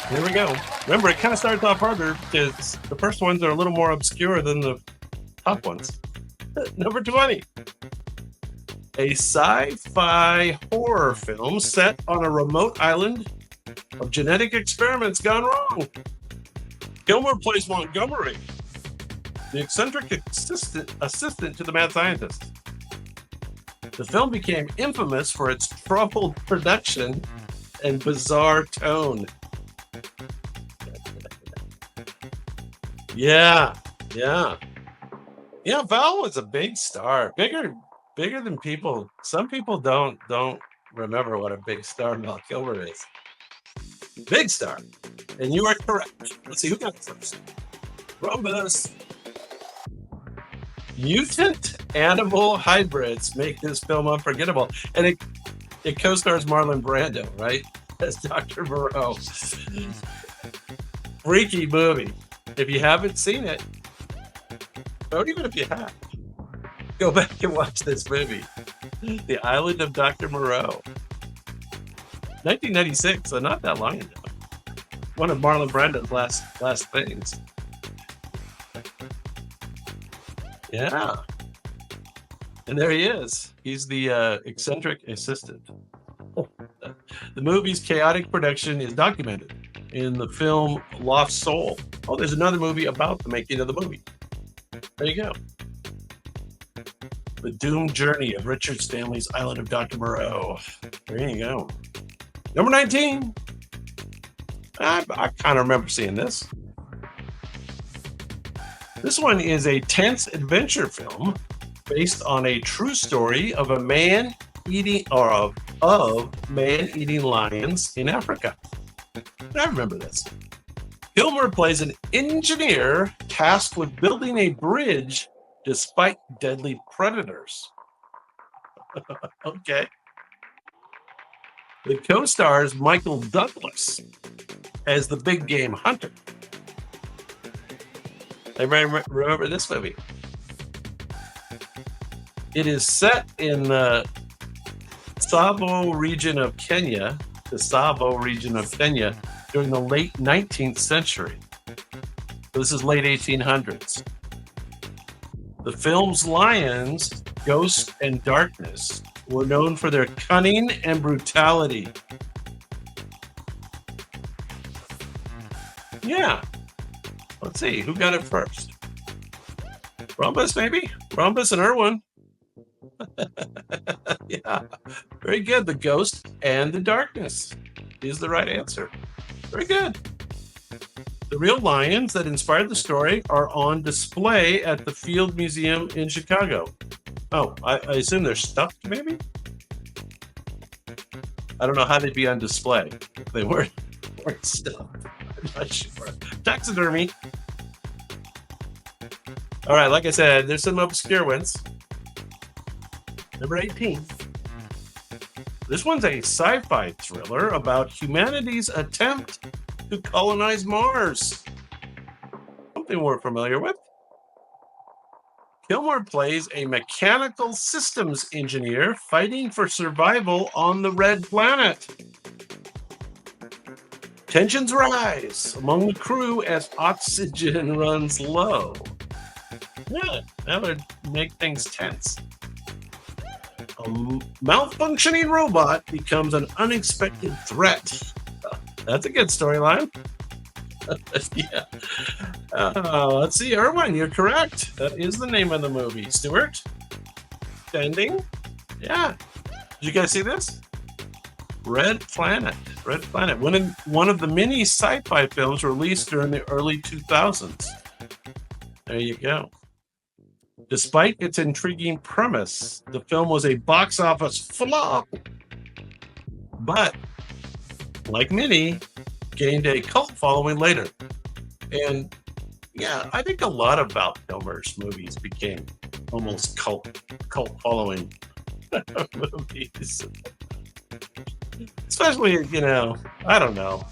Here we go. Remember, it kind of starts off harder because the first ones are a little more obscure than the top ones. Number 20. A sci-fi horror film set on a remote island of genetic experiments gone wrong. Kilmer plays Montgomery, the eccentric assistant to the mad scientist. The film became infamous for its troubled production and bizarre tone. Yeah. Val was a big star, bigger than people. Some people don't remember what a big star Val Kilmer is. Big star, and you are correct. Let's see who got it first. Rhombus. Mutant animal hybrids make this film unforgettable, and it co-stars Marlon Brando, right, as Dr. Moreau. Freaky movie. If you haven't seen it, or even if you have, go back and watch this movie, The Island of Dr. Moreau. 1996, so not that long ago. One of Marlon Brando's last things. Yeah. And there he is. He's the eccentric assistant. The movie's chaotic production is documented in the film Lost Soul. Oh, there's another movie about the making of the movie. There you go. The doomed journey of Richard Stanley's Island of Dr. Moreau. There you go. Number 19. I kind of remember seeing this. This one is a tense adventure film based on a true story of a man eating, or of man eating lions in Africa. I remember this. Kilmer plays an engineer tasked with building a bridge despite deadly predators. Okay. The co-stars Michael Douglas as the big game hunter. Everybody remember this movie? It is set in the Tsavo region of Kenya, during the late 19th century. This is late 1800s. The film's lions, Ghost and Darkness, were known for their cunning and brutality. Yeah. Let's see, who got it first? Rhombus, maybe? Rhombus and Irwin. Yeah, very good. The Ghost and the Darkness is the right answer. Very good. The real lions that inspired the story are on display at the Field Museum in Chicago. Oh, I assume they're stuffed, maybe? I don't know how they'd be on display if they weren't stuffed. I'm not sure. Taxidermy. All right, like I said, there's some obscure ones. Number 18. This one's a sci-fi thriller about humanity's attempt to colonize Mars. Something we're familiar with. Kilmer plays a mechanical systems engineer fighting for survival on the Red Planet. Tensions rise among the crew as oxygen runs low. Yeah, that would make things tense. A malfunctioning robot becomes an unexpected threat. That's a good storyline. Yeah. Let's see, Irwin, you're correct. That is the name of the movie. Stuart? Ending? Yeah. Did you guys see this? Red Planet. Red Planet. One of the many sci-fi films released during the early 2000s. There you go. Despite its intriguing premise, the film was a box office flop. But, like many, gained a cult following later. And yeah, I think a lot of Val Kilmer's movies became almost cult following movies. Especially, I don't know.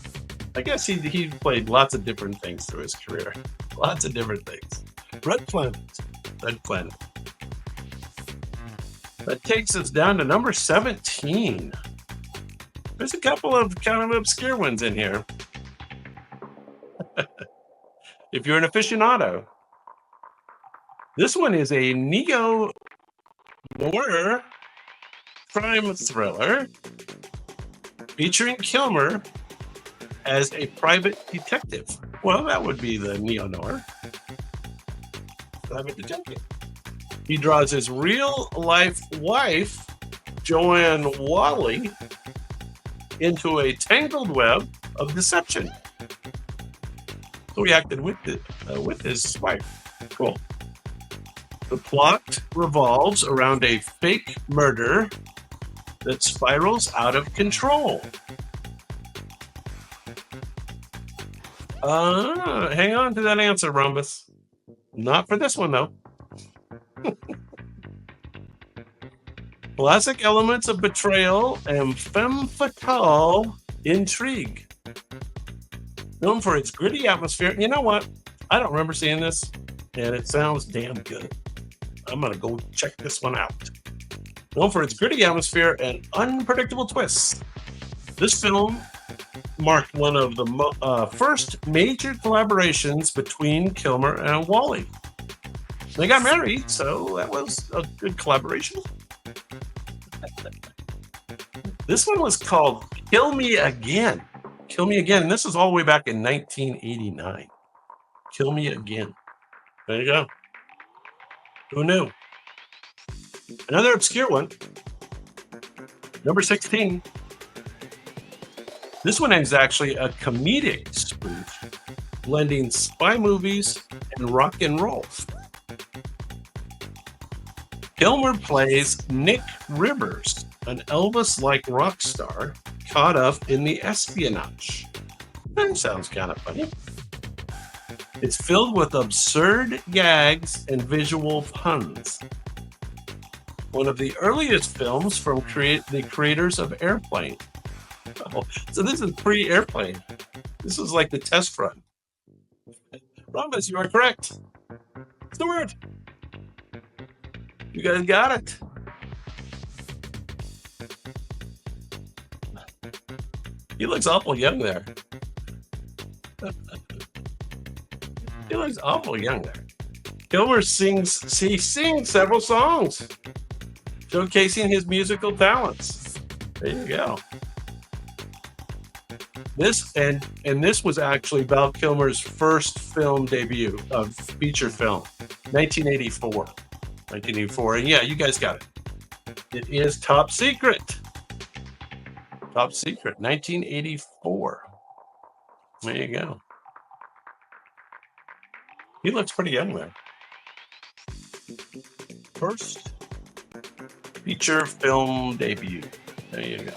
I guess he played lots of different things through his career. Lots of different things. Red Planet. That takes us down to number 17. There's a couple of kind of obscure ones in here. If you're an aficionado. This one is a neo-noir crime thriller featuring Kilmer as a private detective. Well, that would be the neo-noir private detective. He draws his real-life wife, Joanne Wally, into a tangled web of deception. So he acted with his wife. Cool. The plot revolves around a fake murder that spirals out of control. Hang on to that answer, Rhombus. Not for this one, though. Classic elements of betrayal and femme fatale intrigue. Known for its gritty atmosphere. You know what? I don't remember seeing this, and it sounds damn good. I'm going to go check this one out. Known for its gritty atmosphere and unpredictable twists, this film marked one of the first major collaborations between Kilmer and Wally. They got married, so that was a good collaboration. This one was called Kill Me Again. Kill Me Again. And this is all the way back in 1989. Kill Me Again. There you go. Who knew? Another obscure one. Number 16. This one is actually a comedic spoof, blending spy movies and rock and roll. Kilmer plays Nick Rivers, an Elvis-like rock star caught up in the espionage. That sounds kind of funny. It's filled with absurd gags and visual puns. One of the earliest films from the creators of Airplane. Oh, so this is pre-Airplane. This is like the test run. Rhombus, you are correct. It's the word. You guys got it. He looks awful young there. He looks awful young there. Kilmer sings several songs, showcasing his musical talents. There you go. This was actually Val Kilmer's first film debut of feature film, 1984. 1984. And yeah, you guys got it. It is Top Secret. Top Secret, 1984. There you go. He looks pretty young there. First feature film debut. There you go.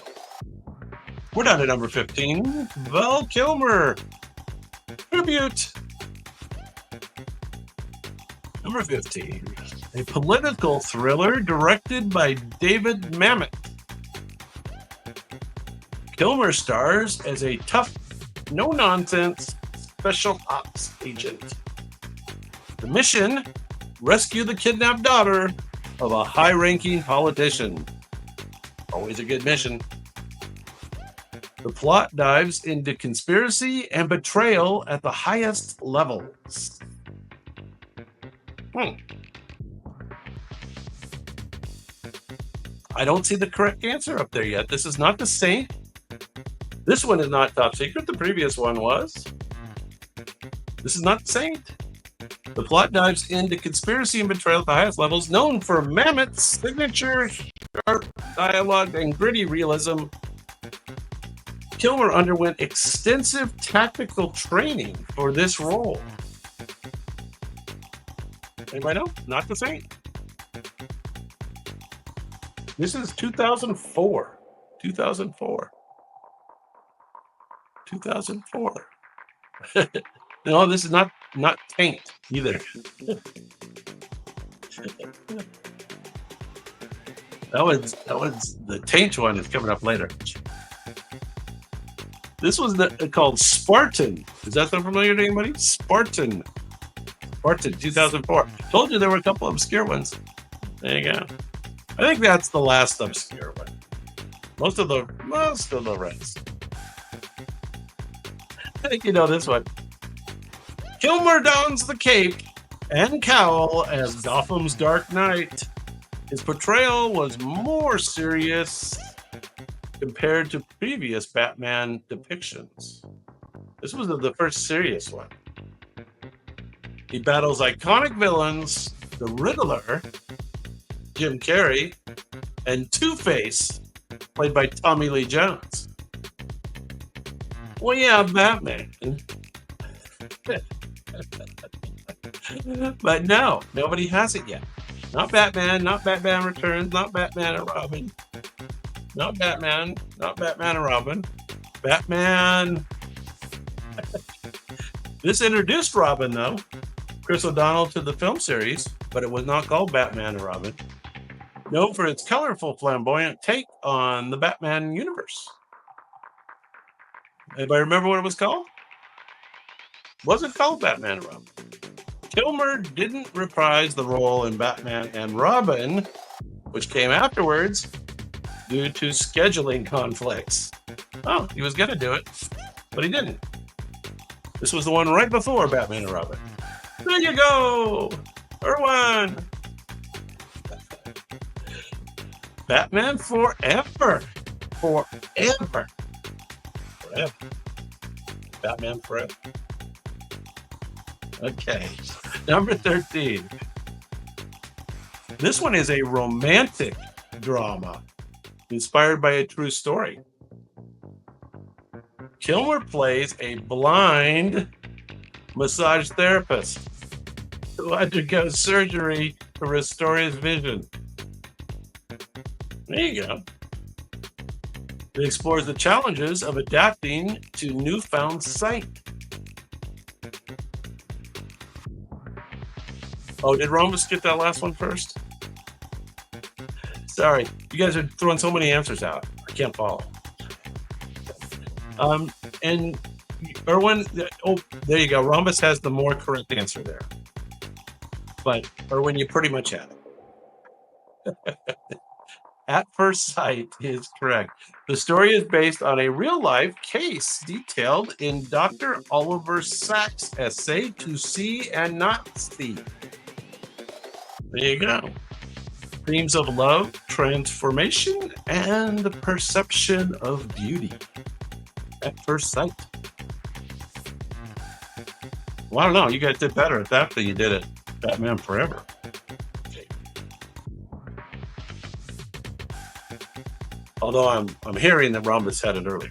We're down to number 15. Val Kilmer. Tribute. Number 15. A political thriller directed by David Mamet. Kilmer stars as a tough, no-nonsense special ops agent. The mission: rescue the kidnapped daughter of a high-ranking politician. Always a good mission. The plot dives into conspiracy and betrayal at the highest levels. I don't see the correct answer up there yet. This is not The Saint. This one is not Top Secret. The previous one was. This is not The Saint. The plot dives into conspiracy and betrayal at the highest levels, known for Mamet's signature sharp dialogue and gritty realism. Kilmer underwent extensive tactical training for this role. Anybody know? Not The Saint. This is 2004. 2004. 2004. No, this is not Taint either. That was the Taint one is coming up later. This was called Spartan. Does that sound familiar to anybody? Spartan, 2004. Told you there were a couple of obscure ones. There you go. I think that's the last obscure one. Most of the rest. I think you know this one. Kilmer dons the cape and cowl as Gotham's Dark Knight. His portrayal was more serious compared to previous Batman depictions. This was the first serious one. He battles iconic villains, the Riddler, Jim Carrey, and Two-Face, played by Tommy Lee Jones. Well, yeah, Batman. But no, nobody has it yet. Not Batman, not Batman Returns, not Batman and Robin. Not Batman, not Batman and Robin. Batman. This introduced Robin, though, Chris O'Donnell, to the film series, but it was not called Batman and Robin. Known for its colorful, flamboyant take on the Batman universe. Anybody remember what it was called? Wasn't called Batman and Robin. Kilmer didn't reprise the role in Batman and Robin, which came afterwards, due to scheduling conflicts. Oh, he was going to do it, but he didn't. This was the one right before Batman and Robin. There you go, Erwan. Batman Forever. Forever. Forever. Batman Forever. Okay, number 13. This one is a romantic drama inspired by a true story. Kilmer plays a blind massage therapist who undergoes surgery to restore his vision. There you go. It explores the challenges of adapting to newfound sight. Oh, did Rhombus get that last one first? Sorry, you guys are throwing so many answers out. I can't follow. And Erwin, oh, there you go. Rhombus has the more correct answer there. But Erwin, you pretty much had it. At First Sight is correct. The story is based on a real-life case detailed in Dr. Oliver Sacks' essay To See and Not See. There you go. Themes of love, transformation, and the perception of beauty. At First Sight. Well, I don't know. You guys did better at that than you did at Batman Forever. Okay. Although I'm hearing that Rhombus had it earlier.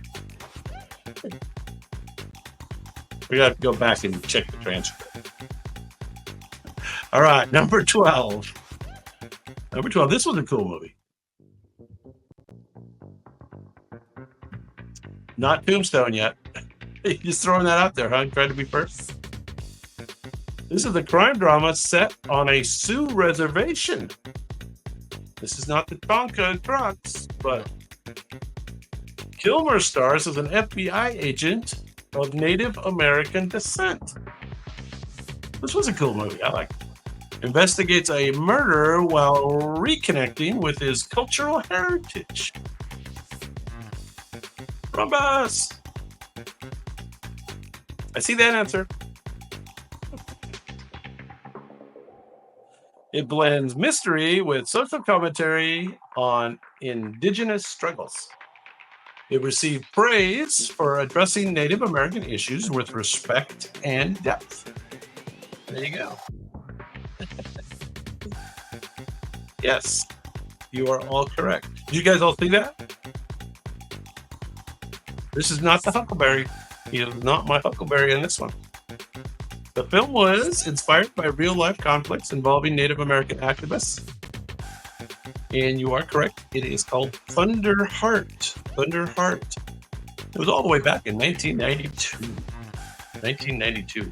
We got to go back and check the transcript. All right, number 12. Number 12. This was a cool movie. Not Tombstone yet. Just throwing that out there, huh? Trying to be first. This is a crime drama set on a Sioux reservation. This is not the Tonka trucks, but Kilmer stars as an FBI agent of Native American descent. This was a cool movie. I liked it. Investigates a murder while reconnecting with his cultural heritage. Rhombus! I see that answer. It blends mystery with social commentary on indigenous struggles. It received praise for addressing Native American issues with respect and depth. There you go. Yes, you are all correct. Did you guys all see that? This is not the Huckleberry. He is not my Huckleberry in this one. The film was inspired by real-life conflicts involving Native American activists. And you are correct. It is called Thunder Heart. Thunder Heart. It was all the way back in 1992. 1992.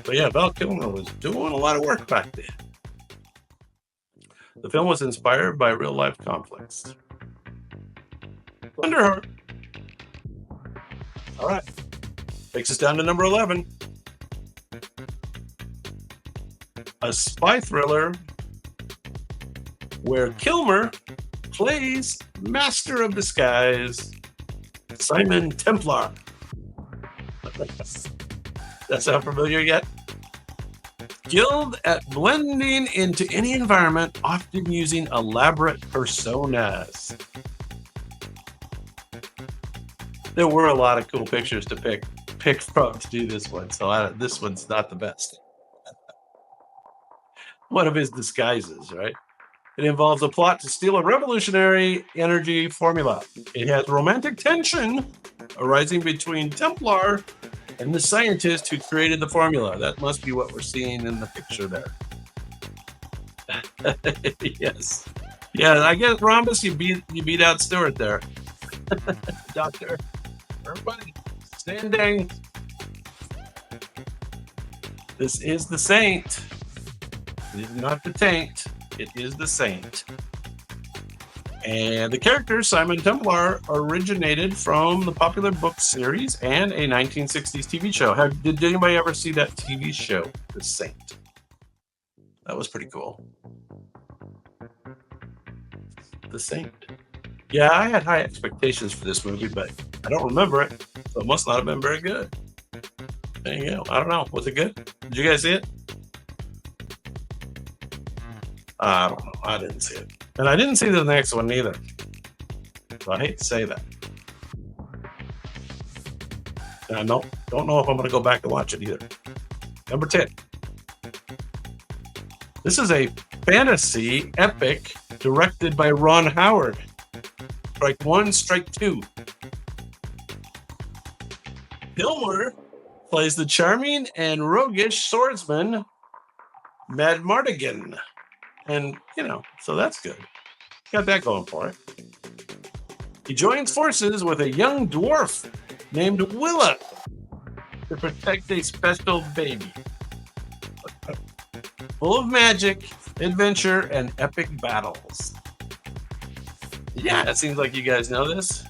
But yeah, Val Kilmer was doing a lot of work back then. The film was inspired by real-life conflicts. Thunder Heart. All right. Takes us down to number 11. A spy thriller where Kilmer plays Master of Disguise, Simon Templar. That sound familiar yet? Skilled at blending into any environment, often using elaborate personas. There were a lot of cool pictures to pick from to do this one, so this one's not the best. One of his disguises, right? It involves a plot to steal a revolutionary energy formula. It has romantic tension arising between Templar and the scientist who created the formula. That must be what we're seeing in the picture there. Yes. Yeah, I guess Rhombus, you beat out Stewart there. Doctor. Everybody standing. This is the saint. It is not the taint. It is the saint. And the character, Simon Templar, originated from the popular book series and a 1960s TV show. Did anybody ever see that TV show, The Saint? That was pretty cool. The Saint. Yeah, I had high expectations for this movie, but I don't remember it, so it must not have been very good. There you go. I don't know. Was it good? Did you guys see it? I don't know. I didn't see it. And I didn't see the next one either. So I hate to say that. And I don't know if I'm going to go back and watch it either. Number 10. This is a fantasy epic directed by Ron Howard. Strike one, strike two. Kilmer plays the charming and roguish swordsman Madmartigan. And, so that's good. Got that going for it. He joins forces with a young dwarf named Willa to protect a special baby. Full of magic, adventure, and epic battles. Yeah, it seems like you guys know this.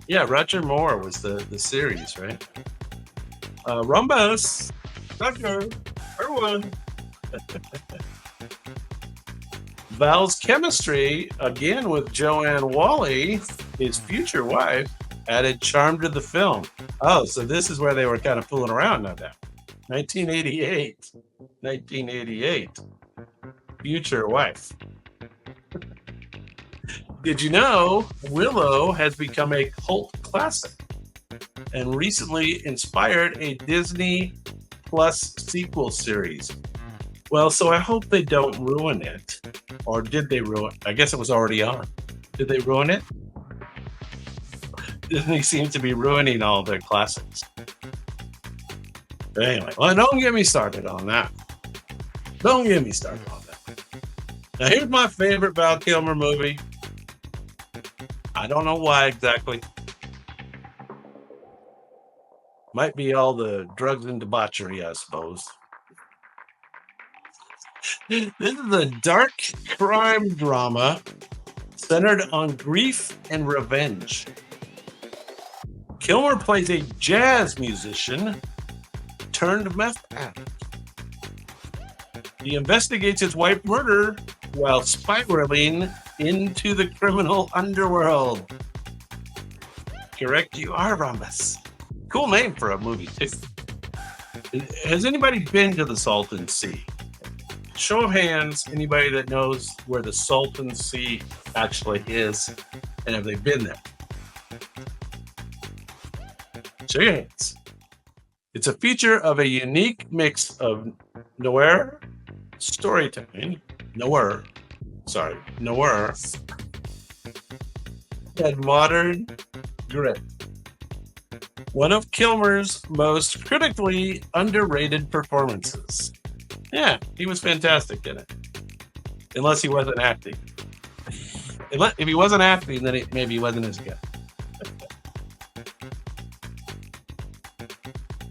Yeah, Roger Moore was the series, right? Rhombus, Doctor, everyone. Val's chemistry, again with Joanne Whalley, his future wife, added charm to the film. Oh, so this is where they were kind of fooling around, no doubt. 1988. Future wife. Did you know Willow has become a cult classic and recently inspired a Disney Plus sequel series? Well, so I hope they don't ruin it. Or did they ruin it? I guess it was already on. Did they ruin it? Disney seems to be ruining all their classics. But anyway, well, don't get me started on that. Don't get me started on that. Now, here's my favorite Val Kilmer movie. I don't know why exactly. Might be all the drugs and debauchery, I suppose. This is a dark crime drama centered on grief and revenge. Kilmer plays a jazz musician turned meth addict. He investigates his wife's murder while spiraling into the criminal underworld. Correct, you are, Rhombus. Cool name for a movie, too. Has anybody been to the Salton Sea? Show of hands, anybody that knows where the Salton Sea actually is, and have they been there? Show your hands. It's a feature of a unique mix of noir storytelling, noir, and modern grit. One of Kilmer's most critically underrated performances. Yeah, he was fantastic in it. Unless he wasn't acting. If he wasn't acting, then maybe he wasn't as good.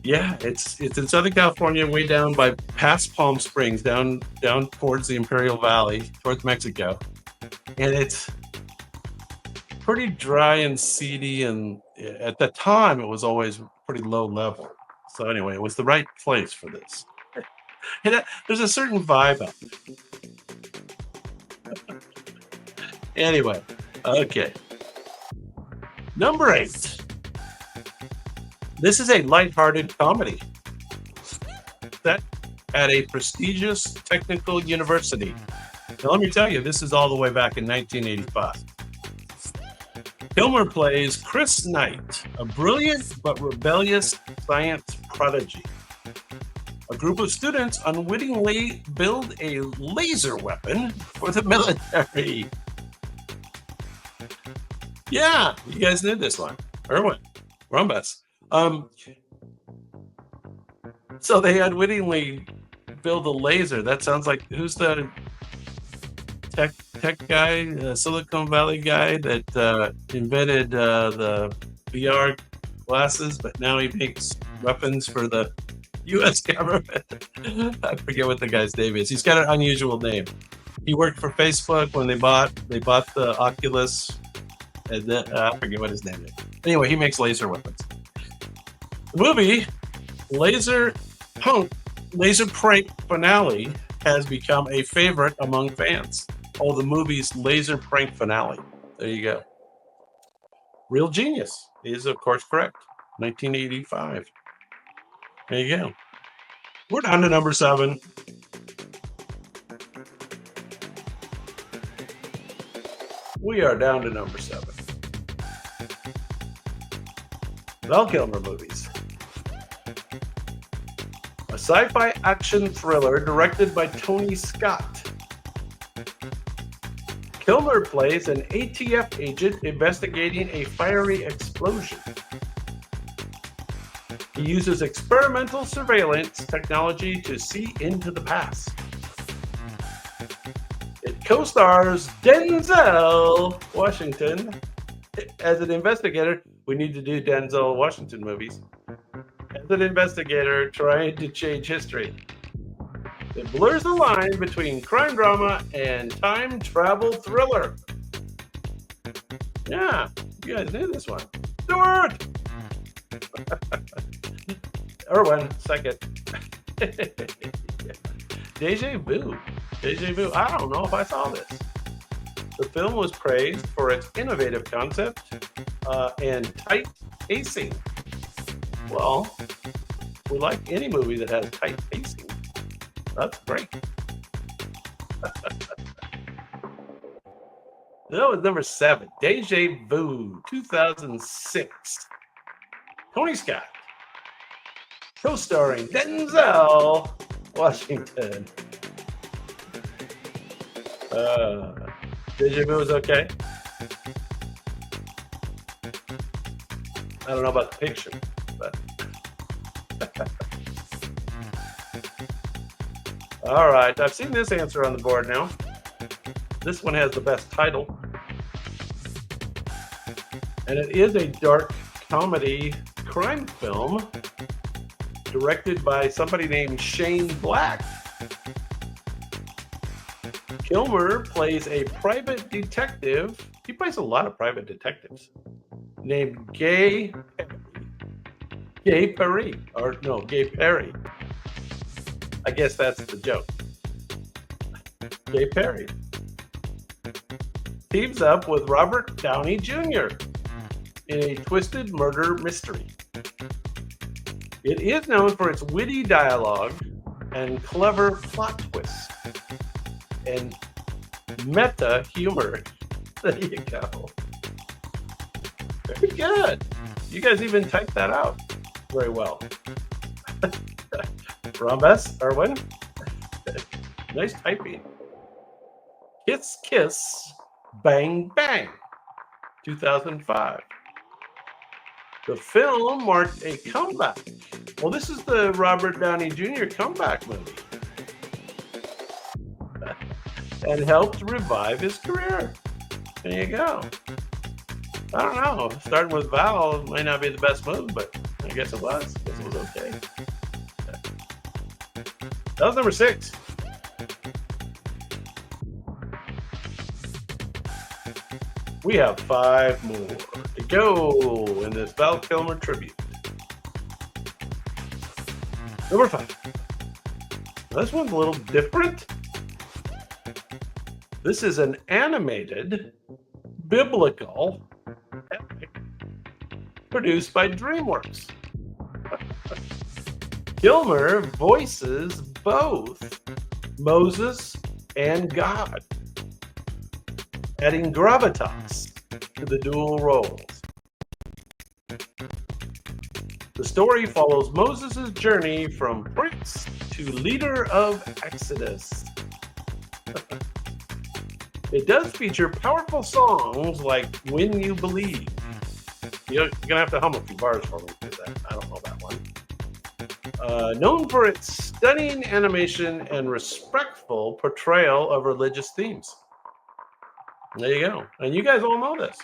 Yeah, it's in Southern California, way down by past Palm Springs, down towards the Imperial Valley, towards Mexico. And it's pretty dry and seedy, and at the time it was always pretty low level. So anyway, it was the right place for this. There's a certain vibe out there. Anyway, okay. Number 8. This is a lighthearted comedy. at a prestigious technical university. Now, let me tell you, this is all the way back in 1985. Kilmer plays Chris Knight, a brilliant but rebellious science prodigy. A group of students unwittingly build a laser weapon for the military. Yeah, you guys knew this one. Erwin, Rumbus. So they unwittingly build a laser. That sounds like, who's the tech guy, Silicon Valley guy that invented the VR glasses, but now he makes weapons for the U.S. government. I forget what the guy's name is. He's got an unusual name. He worked for Facebook when they bought the Oculus, and then I forget what his name is. Anyway, he makes laser weapons. The movie Laser Prank Finale has become a favorite among fans. Oh, the movie's Laser Prank Finale. There you go. Real Genius is, of course, correct. 1985. There you go. We're down to number 7. We are down to number 7. Val Kilmer movies. A sci-fi action thriller directed by Tony Scott. Kilmer plays an ATF agent investigating a fiery explosion. He uses experimental surveillance technology to see into the past. It co-stars Denzel Washington as an investigator. We need to do Denzel Washington movies. As an investigator trying to change history. It blurs the line between crime drama and time travel thriller. Yeah, you guys knew this one. Stuart! Erwin, second. Deja vu. I don't know if I saw this. The film was praised for its innovative concept and tight pacing. Well, we like any movie that has tight pacing. That's great. That was number 7. Deja Vu, 2006. Tony Scott. Co-starring Denzel Washington. Deja Vu is okay. I don't know about the picture, but all right. I've seen this answer on the board now. This one has the best title, and it is a dark comedy crime film directed by somebody named Shane Black. Kilmer plays a private detective. He plays a lot of private detectives. Named Gay Perry. I guess that's the joke. Gay Perry teams up with Robert Downey Jr. in a twisted murder mystery. It is known for its witty dialogue and clever plot twists and meta humor. There you go. Very good. You guys even typed that out very well. Rhombus, Erwin. Nice typing. Kiss, Kiss, Bang, Bang, 2005. The film marked a comeback. Well, this is the Robert Downey Jr. comeback movie. And helped revive his career. There you go. I don't know. Starting with Val might not be the best move, but I guess it was. I guess it was okay. That was number 6. We have 5 more to go in this Val Kilmer tribute. Number 5. This one's a little different. This is an animated, biblical epic produced by DreamWorks. Kilmer voices both Moses and God, adding gravitas to the dual roles. The story follows Moses' journey from prince to leader of Exodus. It does feature powerful songs like When You Believe. You're going to have to hum a few bars for me because I don't know that one. Known for its stunning animation and respectful portrayal of religious themes. There you go. And you guys all know this.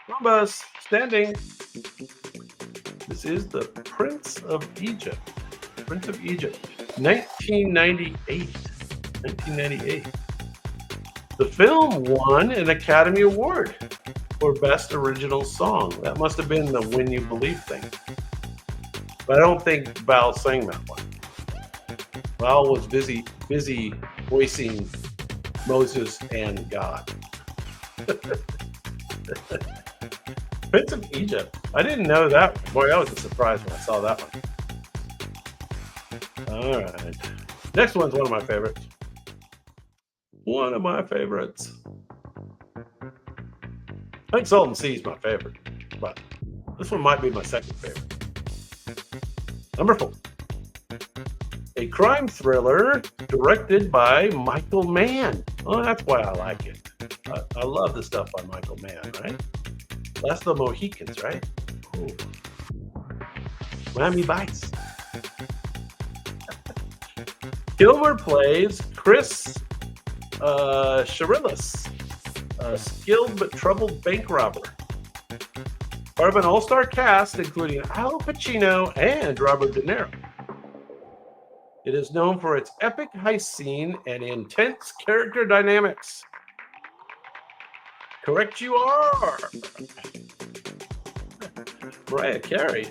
Rhombus, standing. This is the Prince of Egypt. Prince of Egypt. 1998. 1998. The film won an Academy Award for Best Original Song. That must have been the When You Believe thing. But I don't think Val sang that one. Val was busy voicing Moses and God. Prince of Egypt. I didn't know that. Boy, that was a surprise when I saw that one. All right. Next one's one of my favorites. One of my favorites. I think Salton Sea is my favorite, but this one might be my second favorite. Number 4. A crime thriller directed by Michael Mann. Oh, that's why I like it. I love the stuff by Michael Mann, right? That's the Mohicans, right? Ooh. Miami Vice. Kilmer plays Chris Shirillis, a skilled but troubled bank robber. Part of an all-star cast including Al Pacino and Robert De Niro. It is known for its epic heist scene and intense character dynamics. Correct you are. Mariah Carey.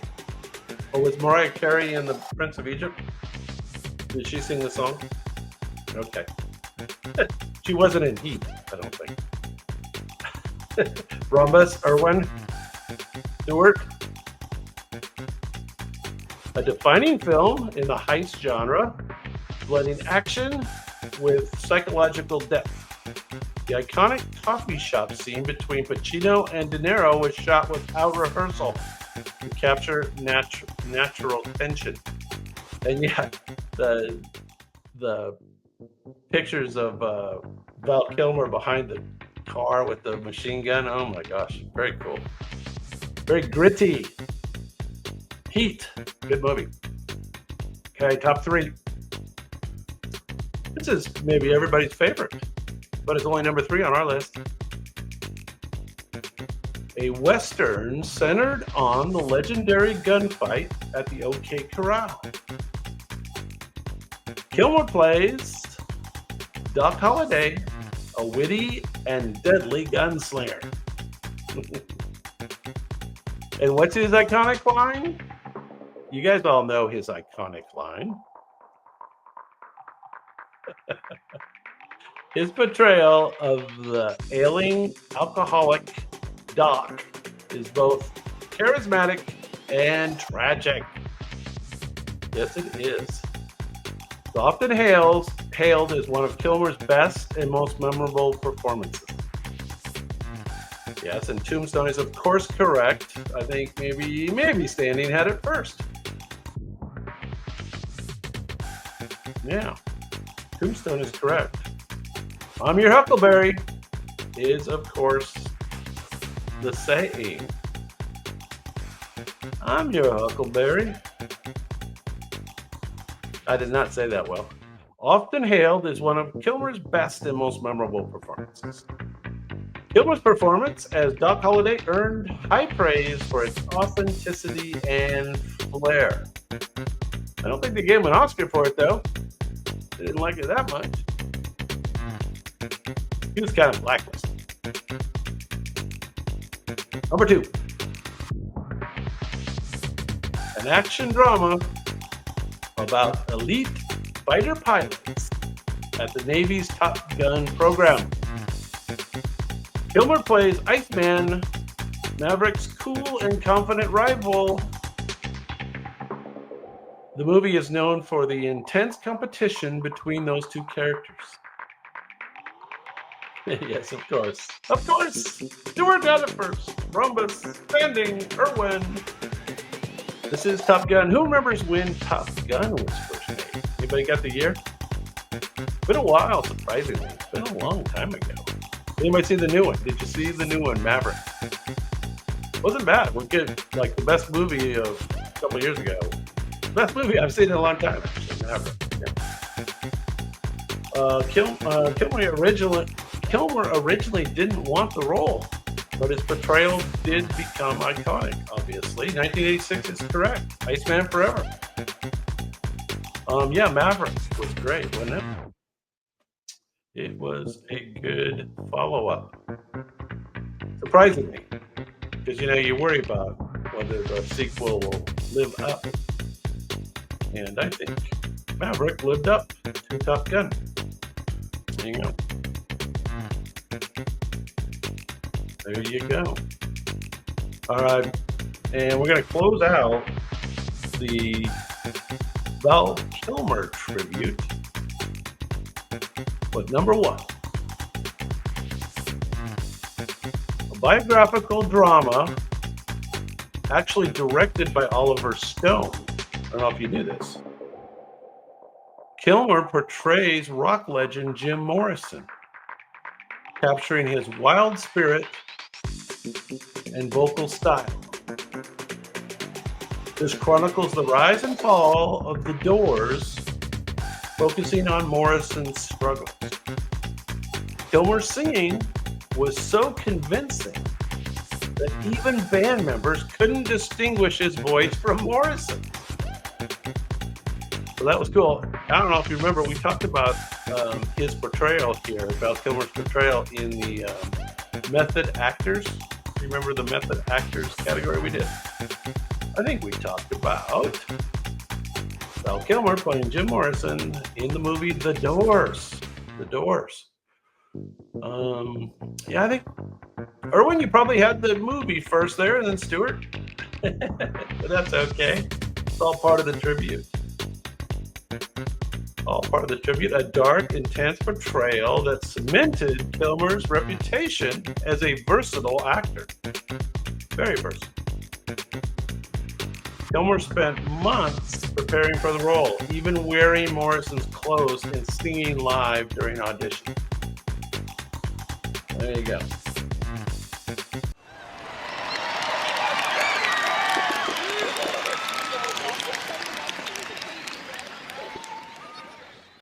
Oh, was Mariah Carey in The Prince of Egypt? Did she sing the song? Okay. She wasn't in Heat, I don't think. Rhombus, Irwin, Stewart. A defining film in the heist genre, blending action with psychological depth. The iconic coffee shop scene between Pacino and De Niro was shot without rehearsal to capture natural tension. And yeah, the pictures of Val Kilmer behind the car with the machine gun. Oh my gosh, very cool. Very gritty. Heat, good movie. Okay, top 3. This is maybe everybody's favorite, but it's only number 3 on our list. A Western centered on the legendary gunfight at the OK Corral. Kilmer plays Doc Holliday, a witty and deadly gunslinger. And what's his iconic line? You guys all know his iconic line. His portrayal of the ailing, alcoholic Doc is both charismatic and tragic. Yes, it is. It's often hailed as one of Kilmer's best and most memorable performances. Yes, and Tombstone is of course correct. I think maybe Standing had it first. Yeah, Tombstone is correct. I'm your Huckleberry is of course the saying. I'm your Huckleberry. I did not say that well. Often hailed as one of Kilmer's best and most memorable performances. Kilmer's performance as Doc Holliday earned high praise for its authenticity and flair. I don't think they gave him an Oscar for it, though. They didn't like it that much. He was kind of blacklisted. Number 2. An action drama about elite fighter pilots at the Navy's Top Gun program. Kilmer plays Iceman, Maverick's cool and confident rival. The movie is known for the intense competition between those two characters. Yes, of course. Of course. Stewart got it first. Rhombus, Standing, Irwin. This is Top Gun. Who remembers when Top Gun was first made? Anybody got the year? It's been a while, surprisingly. It's been a long time ago. Anybody see the new one? Did you see the new one, Maverick? Wasn't bad. We're good. Like the best movie of a couple years ago. Best movie I've seen in a long time. Actually, Maverick. Yeah. Kilmer originally didn't want the role, but his portrayal did become iconic. Obviously, 1986 is correct. Iceman forever. Yeah, Maverick was great, wasn't it? It was a good follow-up. Surprisingly, because you worry about whether the sequel will live up, and I think Maverick lived up to Top Gun. There you go. There you go. All right, and we're going to close out the Val Kilmer tribute with number one. A biographical drama actually directed by Oliver Stone. I don't know if you knew this. Kilmer portrays rock legend Jim Morrison, capturing his wild spirit and vocal style. This chronicles the rise and fall of the Doors, focusing on Morrison's struggles. Kilmer's singing was so convincing that even band members couldn't distinguish his voice from Morrison's. So that was cool. I don't know if you remember, we talked about his portrayal here, Val Kilmer's portrayal in the method actors. Remember the method actors category we did? I think we talked about Val Kilmer playing Jim Morrison in the movie The Doors. The Doors. Yeah, I think, Irwin, you probably had the movie first there, and then Stewart. But that's okay. It's all part of the tribute. All part of the tribute. A dark, intense portrayal that cemented Kilmer's reputation as a versatile actor. Very versatile. Kilmer spent months preparing for the role, even wearing Morrison's clothes and singing live during auditions. There you go.